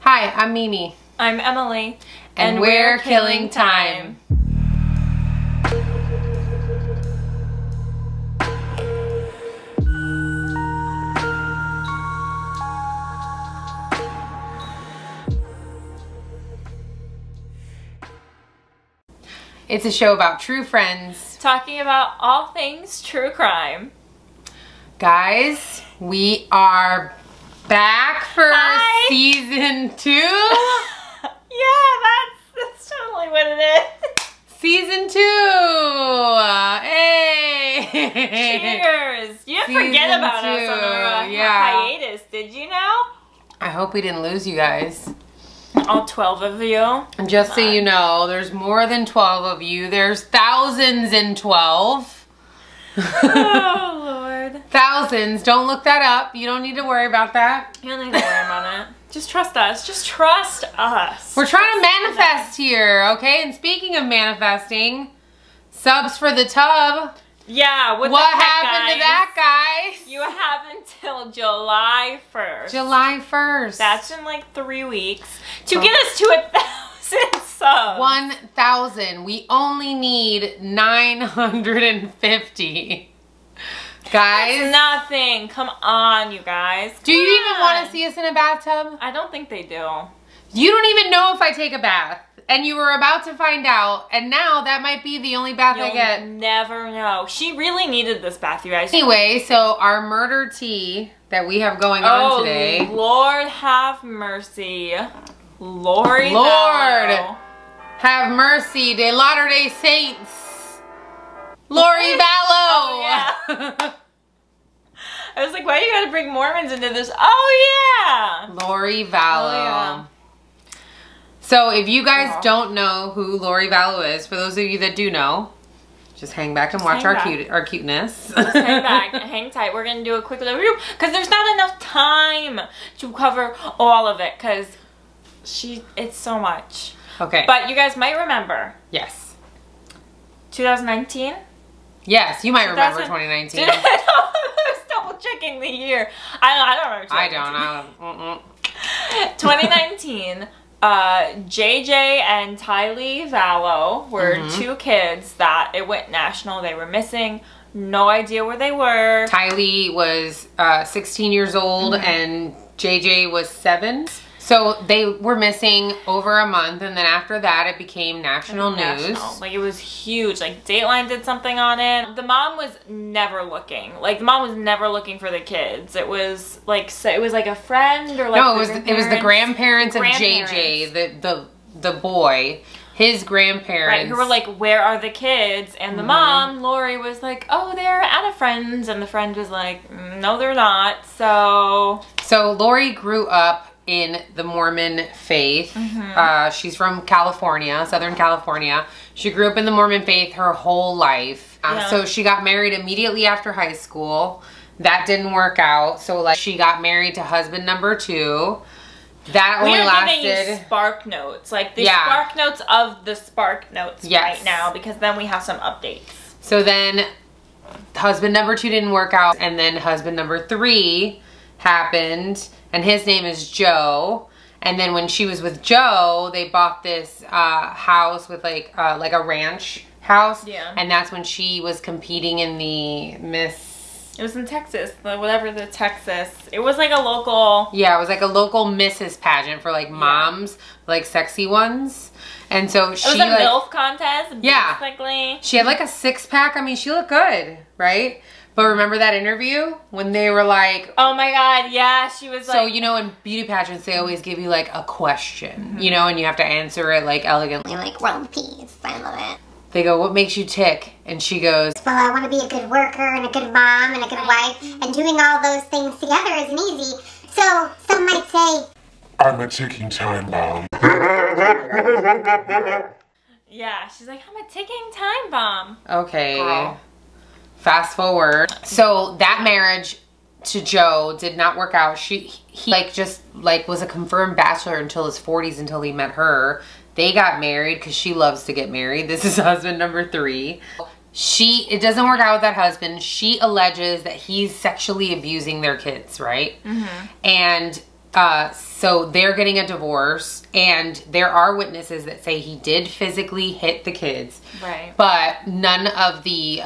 Hi, I'm Mimi. I'm Emily. And we're killing time. It's a show about true friends Talking about all things true crime. Guys, we are back for Hi. season 2. Yeah, that's totally what it is. Season 2. Hey. Cheers. You didn't forget Season about us 2, on our hiatus, did you know? I hope we didn't lose you guys. All 12 of you. And just so you know, there's more than 12 of you. There's thousands in 12. Oh, Lord. Thousands. Don't look that up. You don't need to worry about that. You don't need to worry about it. Just trust us. Just trust us. We're trying to manifest here, okay? And speaking of manifesting, subs for the tub. Yeah, what What the heck, happened guys? to that, guys? You have until July 1st. July 1st. That's in like 3 weeks. To get us to 1,000 subs. 1,000. We only need 950. Guys. That's nothing. Come on, you guys. Do you even want to see us in a bathtub? I don't think they do. You don't even know if I take a bath. And you were about to find out. And now that might be the only bath I get. You'll never know. She really needed this bath, you guys. Anyway, so our murder tea that we have going on today. Lord have mercy. Lori Lord Vallow. have mercy, de Latter-day Saints. Lori Vallow. Oh, yeah. I was like, why do you gotta bring Mormons into this? Oh, yeah. Lori Vallow. Oh, yeah. So if you guys don't know who Lori Vallow is, for those of you that do know, just hang back and watch our cuteness. Just hang back, hang tight. We're gonna do a quick little review because there's not enough time to cover all of it because it's so much. Okay. But you guys might remember. Yes. 2019? Yes, you might remember 2019. I was double checking the year. I don't remember 2019. 2019. JJ and Daybell Vallow were two kids that it went national. They were missing. No idea where they were. Daybell was 16 years old and JJ was 7. So they were missing over a month, and then after that it became national news. Like, it was huge. Like, Dateline did something on it. The mom was never looking. Like, the mom was never looking for the kids. It was like, so it was like a friend or like no, it was the grandparents of JJ, the boy, his grandparents. Right, who were like, where are the kids? And the mom, Lori, was like, oh, they're at a friend's, and the friend was like, no, they're not. So Lori grew up in the Mormon faith. She's from California, Southern California. She grew up in the Mormon faith her whole life. So she got married immediately after high school. That didn't work out. So like she got married to husband number 2. That only lasted. We're giving you spark notes, like the spark notes of the spark notes right now, because then we have some updates. So then husband number 2 didn't work out, and then husband number 3 happened. And his name is Joe. And then when she was with Joe, they bought this house with like a ranch house. Yeah. And that's when she was competing in the Miss. It was in Texas, the Texas. It was like a local. Yeah, it was like a local Mrs. pageant for like moms, like sexy ones. And so she. It was a MILF contest. Yeah. Basically. She had like a 6-pack. I mean, she looked good, right? But remember that interview when they were like, oh my God, yeah, she was like. So, you know, in beauty pageants, they always give you like a question, you know, and you have to answer it like elegantly. Like world peace, I love it. They go, what makes you tick? And she goes, well, I want to be a good worker and a good mom and a good wife, and doing all those things together isn't easy. So, some might say, I'm a ticking time bomb. Yeah, she's like, I'm a ticking time bomb. okay. Girl. Fast forward. So that marriage to Joe did not work out. He like just like was a confirmed bachelor until his 40s until he met her. They got married because she loves to get married. This is husband number 3. It doesn't work out with that husband. She alleges that he's sexually abusing their kids, right? And So they're getting a divorce, and there are witnesses that say he did physically hit the kids. Right. But none of the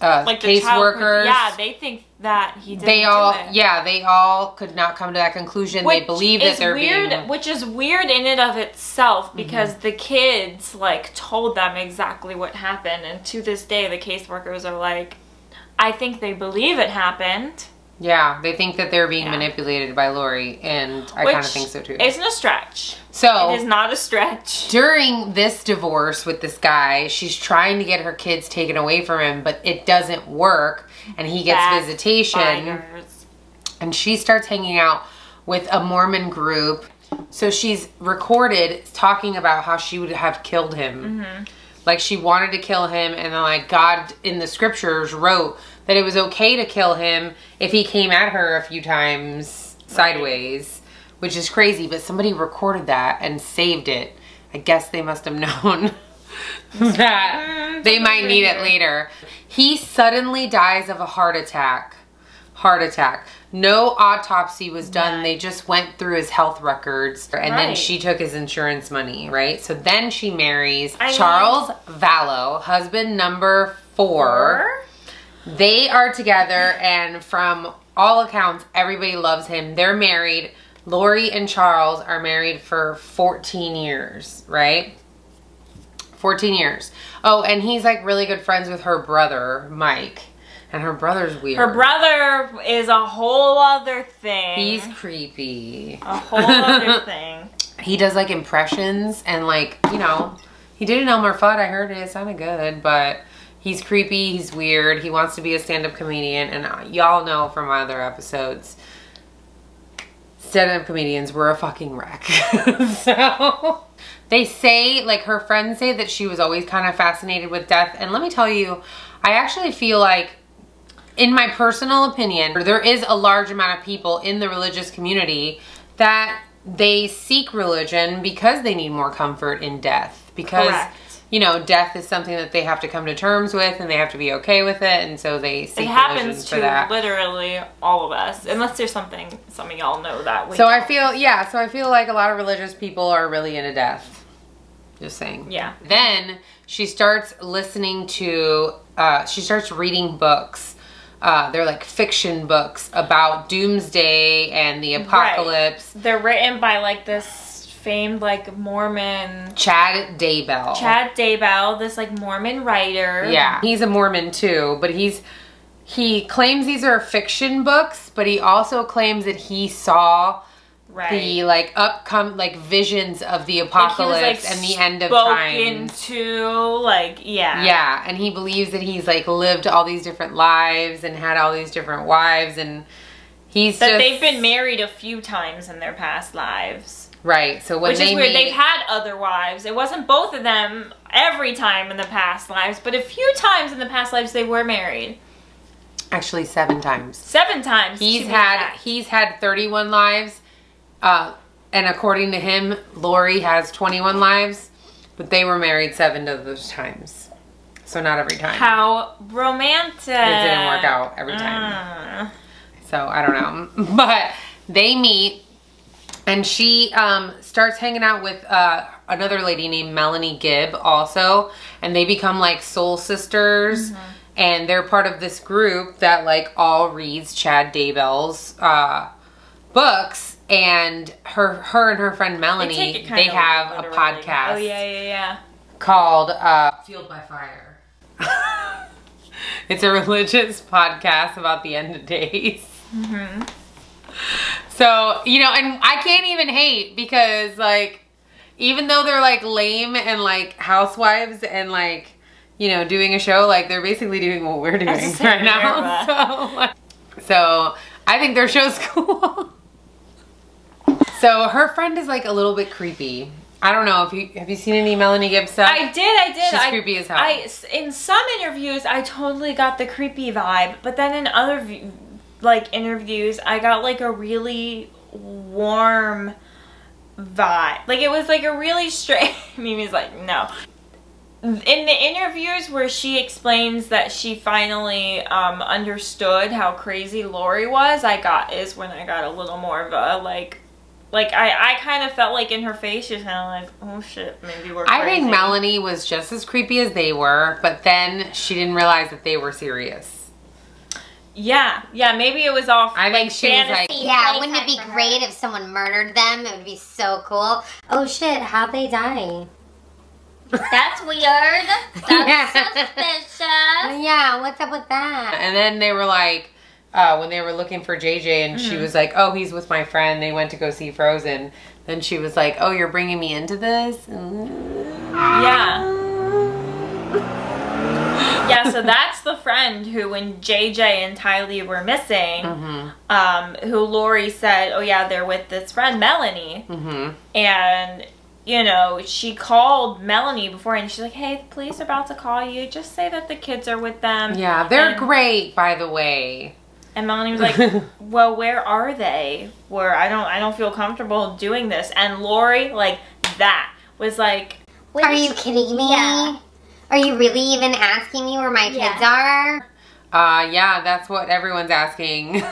like caseworkers. Yeah, they think that he didn't they all could not come to that conclusion. They believe that they're being... Which is weird in and of itself, because the kids, like, told them exactly what happened. And to this day, the caseworkers are like, I think they believe it happened. Yeah, they think that they're being manipulated by Lori, and I kind of think so too. Isn't a stretch. So it is not a stretch. During this divorce with this guy, she's trying to get her kids taken away from him, but it doesn't work, and he gets visitation. And she starts hanging out with a Mormon group. So she's recorded talking about how she would have killed him. Like, she wanted to kill him, and then, like, God in the scriptures wrote that it was okay to kill him if he came at her a few times sideways, which is crazy, but somebody recorded that and saved it. I guess they must have known that they might need it later. He suddenly dies of a heart attack. No autopsy was done. They just went through his health records, and then she took his insurance money, right? So then she marries Charles Vallow, husband number 4. They are together, and from all accounts, everybody loves him. They're married. Lori and Charles are married for 14 years, right? 14 years. Oh, and he's like really good friends with her brother, Mike. And her brother's weird. Her brother is a whole other thing. He's creepy. A whole other thing. He does like impressions, and like, you know, he did an Elmer Fudd. I heard it sounded good, but he's creepy. He's weird. He wants to be a stand-up comedian, and y'all know from my other episodes, stand-up comedians were a fucking wreck. So they say, like, her friends say that she was always kind of fascinated with death. And let me tell you, I actually feel like, in my personal opinion, there is a large amount of people in the religious community that they seek religion because they need more comfort in death. Because, you know, death is something that they have to come to terms with, and they have to be okay with it, and so they seek religion for that. It happens to literally all of us, unless there's something some of y'all know that. So I feel, so I feel like a lot of religious people are really into death. Just saying. Yeah. Then she starts listening to, she starts reading books. They're like fiction books about doomsday and the apocalypse. They're written by like this famed like Mormon... Chad Daybell. Chad Daybell, this like Mormon writer. Yeah, he's a Mormon too, but he claims these are fiction books, but he also claims that he saw the like visions of the apocalypse and the end of time. Yeah, and he believes that he's like lived all these different lives and had all these different wives, and they've been married a few times in their past lives. Right. So when Which is weird. They've had other wives. It wasn't both of them every time in the past lives, but a few times in the past lives they were married. Actually, 7 times. 7 times. He's had 31 lives. And according to him, Lori has 21 lives, but they were married 7 of those times. So not every time. How romantic. It didn't work out every time. So I don't know. But they meet, and she starts hanging out with another lady named Melanie Gibb also, and they become like soul sisters. And they're part of this group that like all reads Chad Daybell's books. And her and her friend Melanie, they have a podcast called Fueled by Fire. It's a religious podcast about the end of days. So, you know, and I can't even hate, because like, even though they're like lame and like housewives and like, you know, doing a show, like they're basically doing what we're doing right now. So I think their show's cool. So her friend is like a little bit creepy. I don't know if have you seen any Melanie Gibb stuff? I did. She's creepy as hell. In some interviews, I totally got the creepy vibe, but then in other interviews, I got like a really warm vibe. Like it was like a really straight. Mimi's like, no. in the interviews where she explains that she finally understood how crazy Lori was, is when I got a little more of a like I kind of felt like in her face she's kind of like, oh shit, maybe we're crazy. I think Melanie was just as creepy as they were, but then she didn't realize that they were serious. Yeah, maybe it was all I think she was like, yeah, wouldn't it be great if someone murdered them? It would be so cool. Oh shit, how'd they die? That's weird. That's suspicious. Yeah, what's up with that? And then they were like, when they were looking for JJ and she was like, oh, he's with my friend. They went to go see Frozen. Then she was like, oh, you're bringing me into this? Yeah. Yeah, so that's the friend who, when JJ and Tylee were missing, who Lori said, oh yeah, they're with this friend, Melanie. And, you know, she called Melanie before and she's like, hey, the police are about to call you. Just say that the kids are with them. Yeah, they're great, by the way. And Melanie was like, well, where are they? Where I don't feel comfortable doing this. And Lori, like, that was like, are you kidding me? Yeah. Are you really even asking me where my kids are? Yeah, that's what everyone's asking.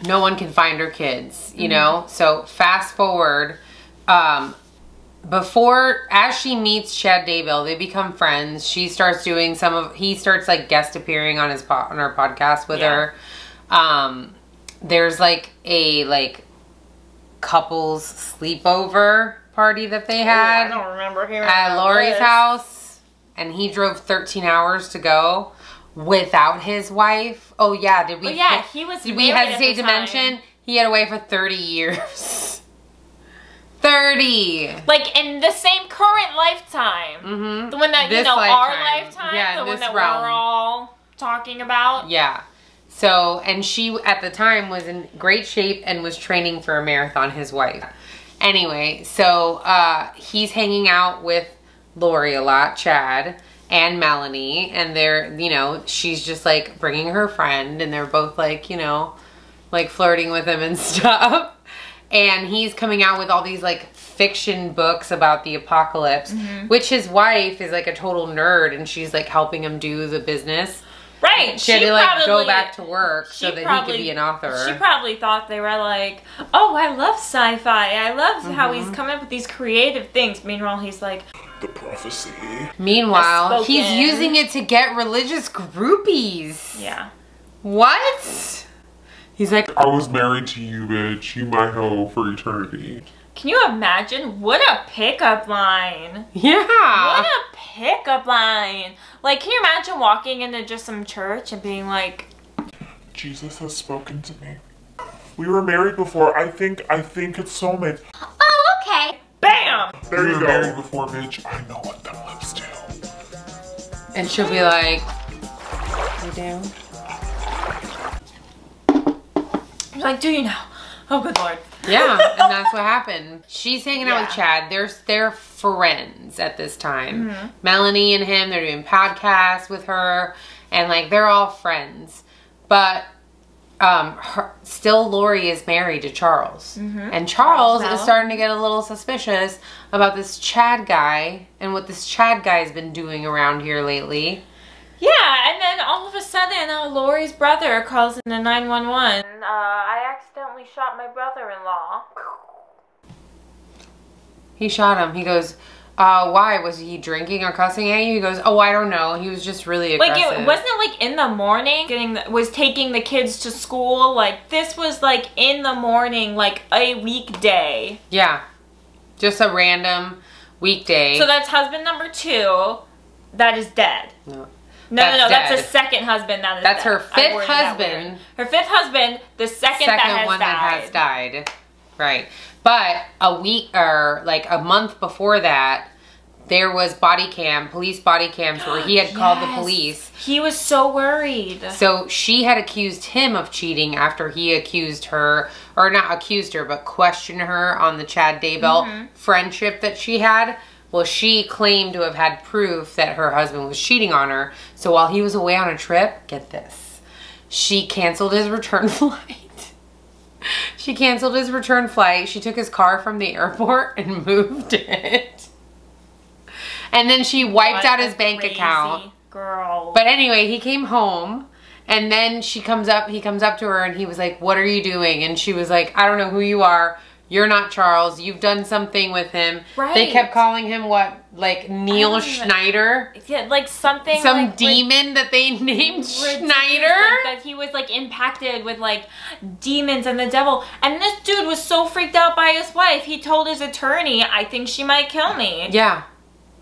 No one can find her kids, you know? So fast forward, as she meets Chad Daybell, they become friends. She starts doing he starts like guest appearing on on our podcast with her. There's like a couples sleepover party that they had. I don't remember hearing at Lori's house. And he drove 13 hours to go without his wife. Oh yeah, did we? Oh yeah, he was. Did we hesitate to mention he had away for 30 years? 30. Like in the same current lifetime. The one that This our lifetime. lifetime. Yeah, the one this that realm. we're all talking about. Yeah. So, and she at the time was in great shape and was training for a marathon. His wife. Anyway, so he's hanging out with Lori a lot, Chad and Melanie, and they're, you know, she's just like bringing her friend and they're both like, you know, like flirting with him and stuff. And he's coming out with all these like fiction books about the apocalypse, which his wife is like a total nerd and she's like helping him do the business. Right. She had to like go back to work so that he could be an author. She probably thought they were like, oh, I love sci-fi. I love how he's coming up with these creative things. Meanwhile, he's like, The prophecy. Meanwhile, he's using it to get religious groupies. Yeah. What? He's like, I was married to you, bitch. You my hoe for eternity. Can you imagine? What a pickup line. yeah. What a pickup line. Like, can you imagine walking into just some church and being like, Jesus has spoken to me. We were married before. I think it's soulmates. Oh, okay. bam! There you go. Married before, bitch. I know what them lips do. And she'll be like, you do? You're like, do you know? Oh, good Lord. Yeah, and that's what happened. She's hanging out with Chad. They're friends at this time. Melanie and him, they're doing podcasts with her, and like they're all friends. But still Lori is married to Charles. And Charles is starting to get a little suspicious about this Chad guy and what this Chad guy's been doing around here lately. Yeah, and then all of a sudden, Lori's brother calls in the 911. I accidentally shot my brother-in-law. He shot him. He goes, why? Was he drinking or cussing at you? He goes, oh, I don't know. He was just really aggressive. Like, wasn't it like in the morning? Was taking the kids to school? Like, this was like in the morning, like a weekday. Yeah. Just a random weekday. So that's husband number 2 that is dead. No. No, that's her second husband that is That's dead. her 5th husband. Her 5th husband, the second that has died. Right. But a week or like a month before that, there was police body cams where he had called the police. He was so worried. So she had accused him of cheating after he accused her, or not accused her, but questioned her on the Chad Daybell friendship that she had. Well, she claimed to have had proof that her husband was cheating on her. So while he was away on a trip, get this, she canceled his return flight. She canceled his return flight. She took his car from the airport and moved it. And then she wiped out his bank account. Girl. But anyway, he came home. And then he comes up to her and he was like, what are you doing? And she was like, I don't know who you are. You're not Charles. You've done something with him. Right. They kept calling him what? Like Neil Schneider? Yeah, like something. Some demon that they named Schneider? Like that he was like impacted with like demons and the devil. And this dude was so freaked out by his wife. He told his attorney, I think she might kill me. Yeah.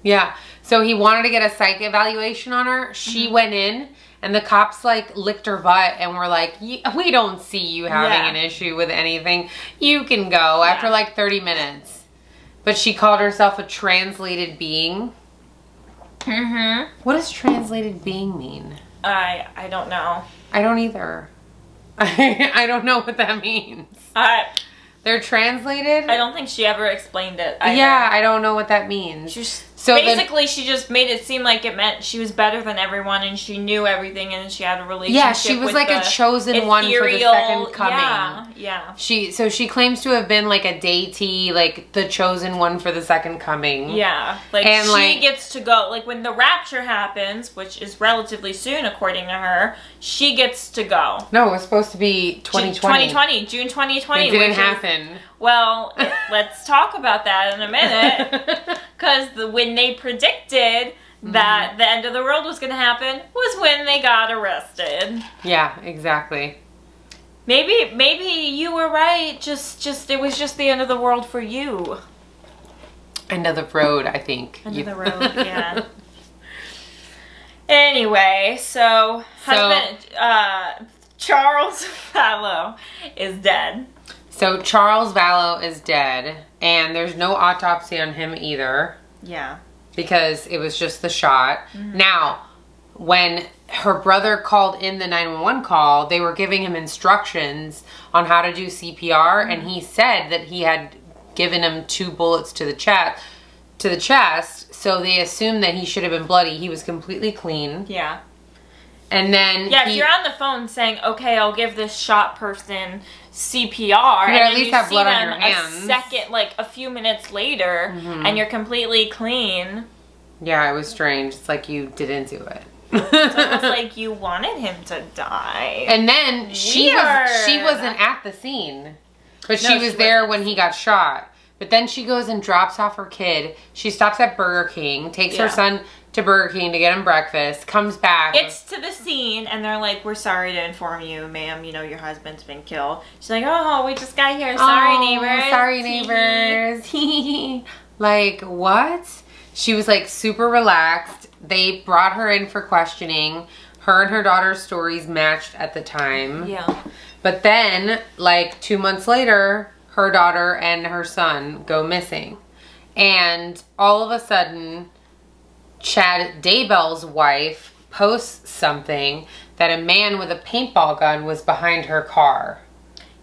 Yeah. So he wanted to get a psych evaluation on her. She went in. And the cops like licked her butt and were like, we don't see you having an issue with anything. You can go after like 30 minutes. But she called herself a translated being. What does translated being mean? I don't know. I don't either. I don't know what that means. They're translated? I don't think she ever explained it either. Yeah, I don't know what that means. So basically, she just made it seem like it meant she was better than everyone and she knew everything and she had a relationship. Yeah, she was like a chosen one for the second coming. Yeah. So she claims to have been like a deity, like the chosen one for the second coming. Yeah. Like and she gets to go, like when the rapture happens, which is relatively soon according to her, she gets to go. No, it was supposed to be 2020. June 2020. It didn't happen. Well, let's talk about that in a minute. Because when they predicted that the end of the world was going to happen was when they got arrested. Yeah, exactly. Maybe you were right. Just it was just the end of the world for you. End of the road, I think. End of the road, yeah. Anyway, so Charles Vallow is dead. So Charles Vallow is dead, and there's no autopsy on him either. Yeah. Because it was just the shot. Now, when her brother called in the 911 call, they were giving him instructions on how to do CPR, and he said that he had given him 2 bullets to the chest, so they assumed that he should have been bloody. He was completely clean. Yeah. And then if you're on the phone saying, okay, I'll give this shot person CPR, and at least have blood on your hands. A second, like a few minutes later, and you're completely clean. Yeah, it was strange. It's like you didn't do it. It's almost like you wanted him to die. And then she wasn't at the scene, but she was there when he got shot. But then she goes and drops off her kid. She stops at Burger King, takes her son to Burger King to get him breakfast, comes back. Gets to the scene, and they're like, we're sorry to inform you, ma'am, you know, your husband's been killed. She's like, oh, we just got here. Sorry, neighbors. Sorry, neighbors. Like, what? She was, like, super relaxed. They brought her in for questioning. Her and her daughter's stories matched at the time. Yeah. But then, like, 2 months later, her daughter and her son go missing. And all of a sudden, Chad Daybell's wife posts something that a man with a paintball gun was behind her car.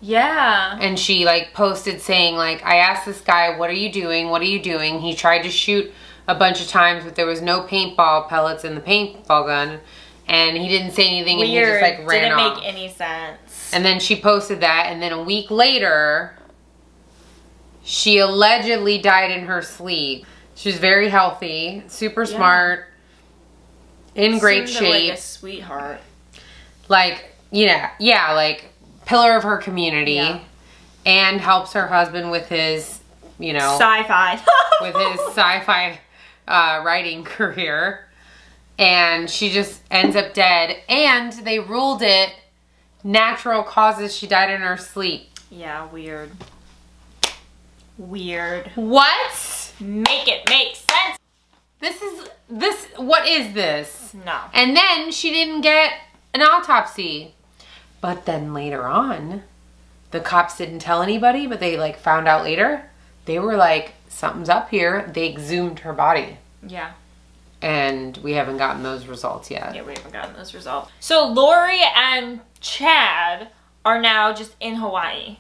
Yeah. And she like posted saying like, I asked this guy, what are you doing? What are you doing? He tried to shoot a bunch of times, but there was no paintball pellets in the paintball gun. And he didn't say anything. Weird. And he just like ran off. Didn't make any sense. And then she posted that. And then a week later, she allegedly died in her sleep. She was very healthy, super smart, in great shape. Like a sweetheart. Like, like pillar of her community, and helps her husband with his, sci-fi. with his sci-fi writing career. And she just ends up dead. And they ruled it natural causes. She died in her sleep. Yeah, weird. Weird. What? Make it make sense. What is this? No. And then she didn't get an autopsy. But then later on, the cops didn't tell anybody, but they like found out later. They were like, something's up here. They exhumed her body. Yeah. And we haven't gotten those results yet. Yeah, we haven't gotten those results. So Lori and Chad are now just in Hawaii.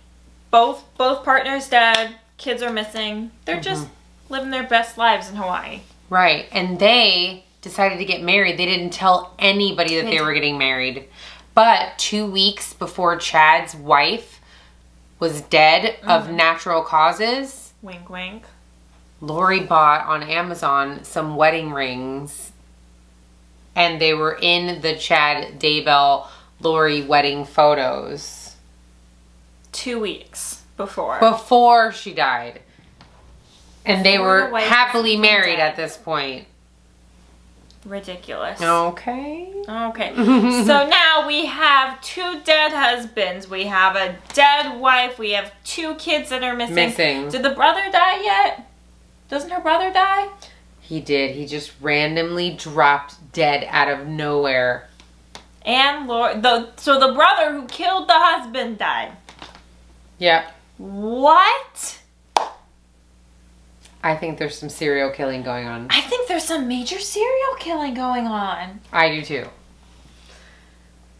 Both partners dead. Kids are missing. They're just living their best lives in Hawaii. Right. And they decided to get married. They didn't tell anybody that they were getting married. But 2 weeks before Chad's wife was dead of natural causes. Wink, wink. Lori bought on Amazon some wedding rings, and they were in the Chad Daybell Lori wedding photos. 2 weeks before. Before she died. And they were happily married at this point. Ridiculous. Okay. Okay. So now we have 2 dead husbands. We have a dead wife. We have 2 kids that are missing. Did the brother die yet? Doesn't her brother die? He did. He just randomly dropped dead out of nowhere. And so the brother who killed the husband died. Yep. What? I think there's some serial killing going on. I think there's some major serial killing going on. I do too.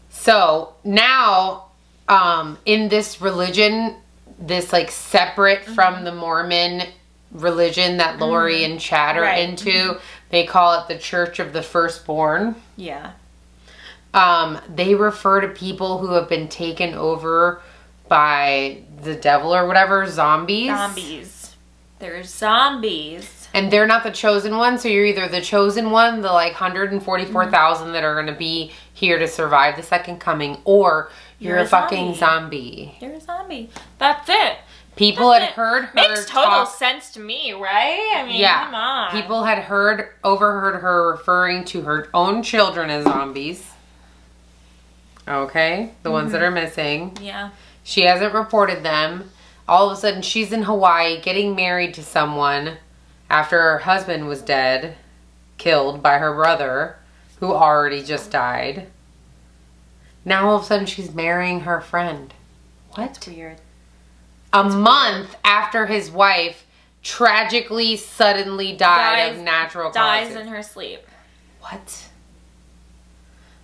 So now, in this religion, this like separate from the Mormon religion that Lori and Chad are into, they call it the Church of the Firstborn. Yeah. They refer to people who have been taken over by the devil or whatever, zombies. Zombies. They're zombies. And they're not the chosen one, so you're either the chosen one, the like 144,000 that are going to be here to survive the second coming, or you're a fucking zombie. You're a zombie. That's it. People had heard her Makes total sense to me, right? I mean, come on. People had overheard her referring to her own children as zombies. Okay? The ones that are missing. Yeah. She hasn't reported them. All of a sudden, she's in Hawaii getting married to someone after her husband was dead, killed by her brother, who already just died. Now all of a sudden, she's marrying her friend. What? That's weird. A month after his wife tragically, suddenly died of natural causes. Dies in her sleep. What?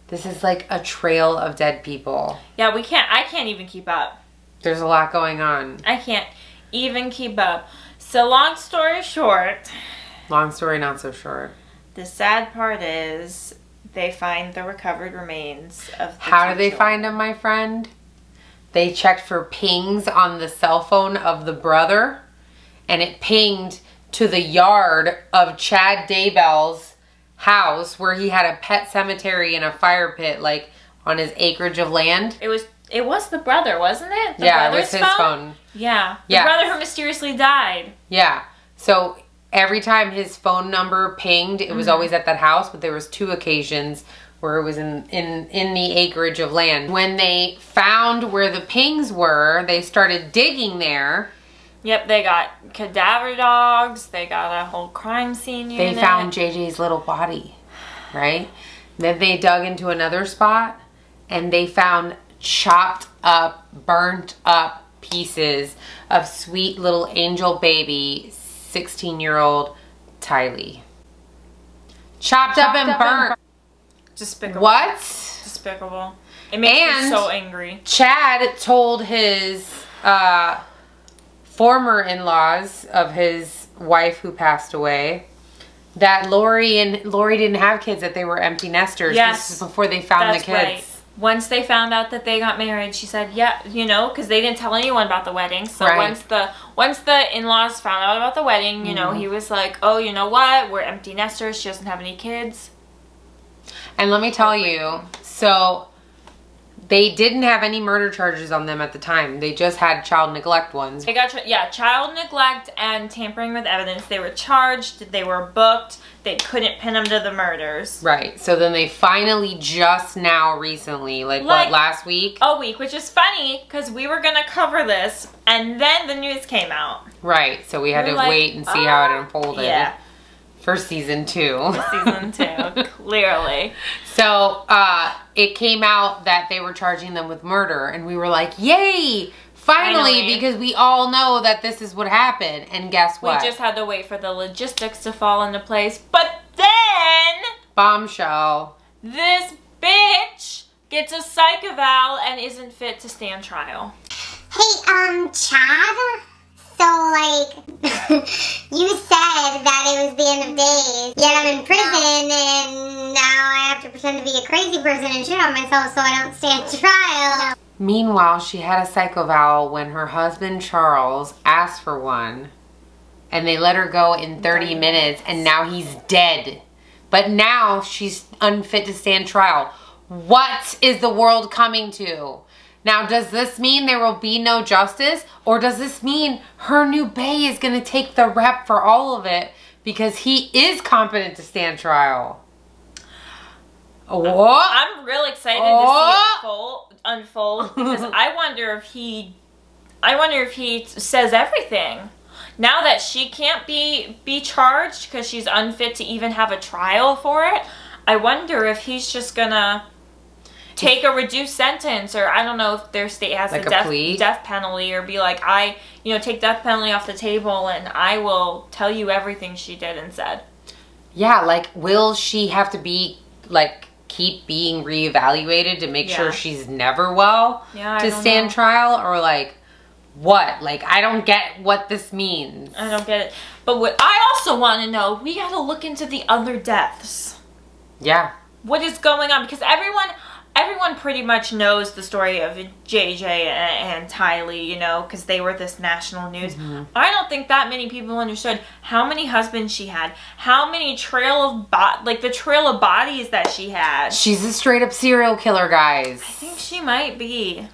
This is like a trail of dead people. Yeah, I can't even keep up. There's a lot going on. I can't even keep up. So long story short. Long story not so short. The sad part is they find the recovered remains of the How did they find them, my friend? They checked for pings on the cell phone of the brother, and it pinged to the yard of Chad Daybell's house where he had a pet cemetery and a fire pit, like on his acreage of land. It was the brother, wasn't it? Yeah, it was his phone. Yeah. The brother who mysteriously died. Yeah. So every time his phone number pinged, it was always at that house, but there was 2 occasions where it was in the acreage of land. When they found where the pings were, they started digging there. Yep, they got cadaver dogs. They got a whole crime scene unit. They found JJ's little body, right? Then they dug into another spot, and they found chopped up, burnt up pieces of sweet little angel baby 16-year-old Tylee. Chopped up and burnt. Despicable. What? Despicable. It makes me so angry. Chad told his former in-laws of his wife who passed away that Lori didn't have kids, that they were empty nesters. Yes. This is before they found the kids. Right. Once they found out that they got married, she said, yeah, you know, because they didn't tell anyone about the wedding. So once the in-laws found out about the wedding, you know, he was like, oh, you know what? We're empty nesters. She doesn't have any kids. And let me tell you, so they didn't have any murder charges on them at the time. They just had child neglect ones. They got, child neglect and tampering with evidence. They were charged. They were booked. They couldn't pin them to the murders. Right. So then they finally just now recently, like what, last week? A week, which is funny because we were going to cover this and then the news came out. Right. So we had to wait and see how it unfolded. Yeah. For season 2. Season 2, clearly. So it came out that they were charging them with murder, and we were like, yay! Finally, because we all know that this is what happened. And guess what? We just had to wait for the logistics to fall into place. But then... bombshell. This bitch gets a psych eval and isn't fit to stand trial. Hey, Chad? So, like, you said that it was the end of days, yet I'm in prison, and now I have to pretend to be a crazy person and shit on myself so I don't stand trial. Meanwhile, she had a psych eval when her husband, Charles, asked for one, and they let her go in 30 minutes, and now he's dead. But now she's unfit to stand trial. What is the world coming to? Now, does this mean there will be no justice? Or does this mean her new bae is going to take the rep for all of it because he is competent to stand trial? Oh. I'm real excited to see it unfold because I wonder if he says everything. Now that she can't be charged because she's unfit to even have a trial for it, I wonder if he's just gonna take a reduced sentence, or I don't know if their state has like a death penalty, or be like, take death penalty off the table and I will tell you everything she did and said. Yeah, like, will she have to be, like, keep being reevaluated to make sure she's never well to stand trial? Or, like, what? Like, I don't get what this means. I don't get it. But what I also want to know, we gotta look into the other deaths. Yeah. What is going on? Because everyone pretty much knows the story of JJ and Tylee, you know, because they were this national news. Mm-hmm. I don't think that many people understood how many husbands she had, how many the trail of bodies that she had. She's a straight up serial killer, guys. I think she might be.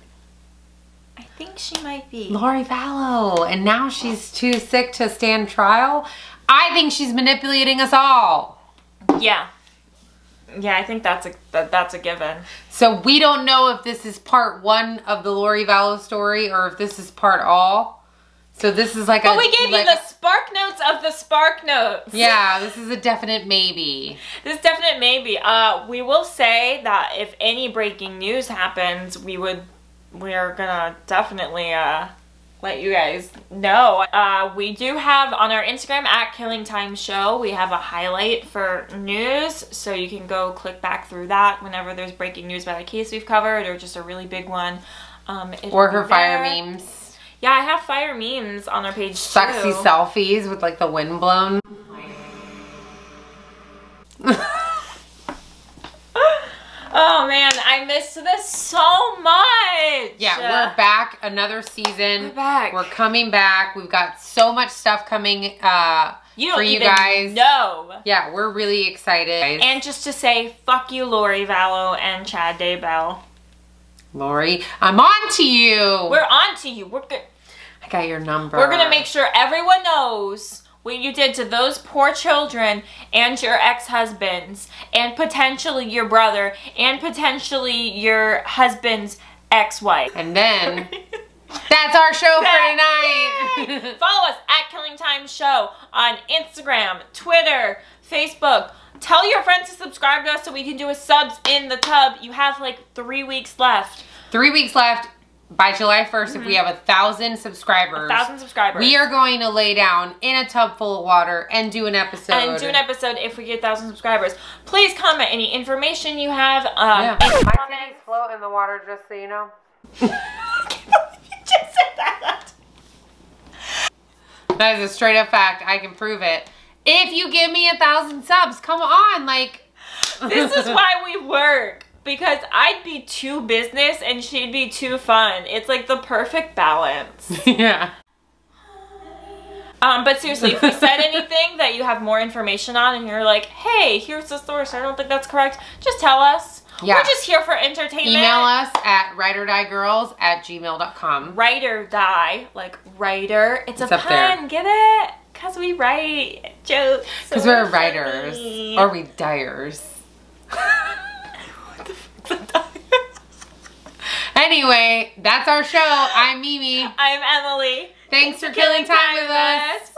Lori Vallow. And now she's too sick to stand trial. I think she's manipulating us all. Yeah. Yeah, I think that's a given. So we don't know if this is part 1 of the Lori Vallow story or if this is part all. So this is like But we gave you the spark notes of the spark notes. Yeah, this is a definite maybe. This is definite maybe. We will say that if any breaking news happens, we are gonna definitely let you guys know. We do have on our Instagram at Killing Time Show, we have a highlight for news, so you can go click back through that whenever there's breaking news about a case we've covered or just a really big one. Or her fire memes. Yeah, I have fire memes on our page Sexy too. selfies with like the wind blown. Oh man, I missed this so much. Yeah, we're back. Another season. We're back. We're coming back. We've got so much stuff coming for you guys. No. Yeah, we're really excited. And just to say, fuck you, Lori Vallow and Chad Daybell. Lori, I'm on to you. We're on to you. We're good. I got your number. We're going to make sure everyone knows what you did to those poor children and your ex-husbands and potentially your brother and potentially your husband's ex-wife. And then that's our show for tonight. Follow us at Killing Time Show on Instagram, Twitter, Facebook. Tell your friends to subscribe to us so we can do a subs in the tub. You have like 3 weeks left. 3 weeks left. By July 1st, if we have 1,000 subscribers, 1,000 subscribers, we are going to lay down in a tub full of water and do an episode. If we get 1,000 subscribers. Please comment any information you have. My titties float in the water, just so you know. You just said that. That is a straight up fact. I can prove it. If you give me 1,000 subs, come on, like. This is why we work. Because I'd be too business and she'd be too fun. It's like the perfect balance. Yeah. But seriously, if we said anything that you have more information on and you're like, hey, here's the source, I don't think that's correct, just tell us. Yeah. We're just here for entertainment. Email us at rideordiegirls@gmail.com. Ride or die, like writer. It's a pun, get it? Because we write jokes. Because we're writers. Or we diers. Anyway, that's our show. I'm Mimi. I'm Emily. Thanks for killing time with us. Woo!